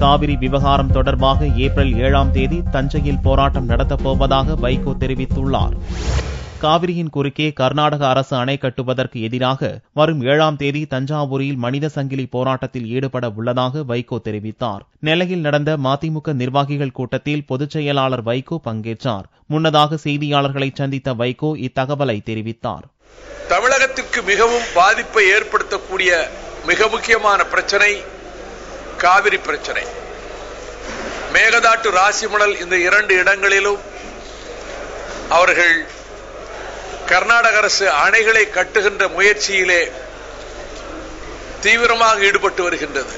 காவிரி விவகாரம் தொடர்பாக ஏப்ரல் 7ஆம் தேதி தஞ்சையில் போராட்டம் நடத்தப் போவதாக வைகோ தெரிவித்துள்ளார். காவிரியின் குறுக்கே கர்நாடக அரசு அணை கட்டுவதற்கு எதிராக வரும் 7ஆம் தேதி தஞ்சாவூரில் மனித சங்கிலி போராட்டத்தில் ஈடுபட உள்ளதாக வைகோ தெரிவித்தார். நெல்லையில் நடந்த மதிமுக நிர்வாகிகள் கூட்டத்தில் பொதுச் செயலாளர் வைகோ பங்கேற்றார். முன்னதாக செய்தியாளர்களை சந்தித்த வைகோ இத்தகவலை தெரிவித்தார். தமிழகத்திற்கு மிகவும் பாதிப்பை ஏற்படுத்தக்கூடிய மிக முக்கியமான பிரச்சனை காவிரி பிரச்சனை. மேகதாட்டு, ராசிமணல் இந்த 2 இடங்களிலும் அவர்கள் கர்நாடக அரசு அணைகளை கட்டுகின்ற முயற்சியிலே தீவிரமாக ஈடுபட்டு வருகின்றது.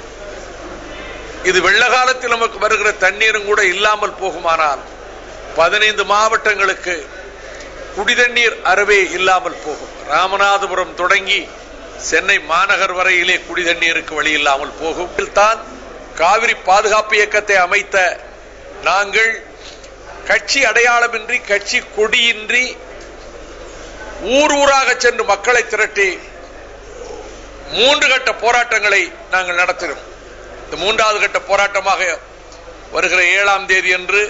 இது வெள்ள காலத்தில் நமக்கு வருகிற தண்ணீரும் கூட இல்லாமல் போகுமானால் 15 மாவட்டங்களுக்கு குடிதண்ணீர் அறவே இல்லாமல் போகும். ராமநாதபுரம் தொடங்கி சென்னை மாநகர் வரையிலே குடிதண்ணீருக்கு வழி இல்லாமல் போகும். தான் காவிரி பாதுகாப்பு இயக்கத்தை அமைத்த நாங்கள் கட்சி அடையாளமின்றி, கட்சி கொடியின்றி ஊர் ஊராக சென்று மக்களை திரட்டி 3 கட்ட போராட்டங்களை நாங்கள் நடத்தினோம். இந்த 3வது கட்ட போராட்டமாக வருகிற 7ஆம் தேதி அன்று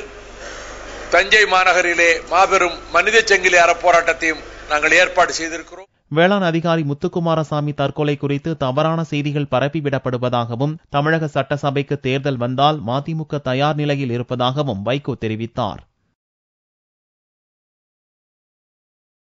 தஞ்சை மாநகரிலே மாபெரும் மனித சங்கிலி அறப்போராட்டத்தையும் நாங்கள் ஏற்பாடு செய்திருக்கிறோம். வேளாண் அதிகாரி முத்துக்குமாரசாமி தற்கொலை குறித்து தவறான செய்திகள் பரப்பிவிடப்படுவதாகவும், தமிழக சட்டசபைக்கு தேர்தல் வந்தால் மதிமுக தயார் நிலையில் இருப்பதாகவும் வைகோ தெரிவித்தார்.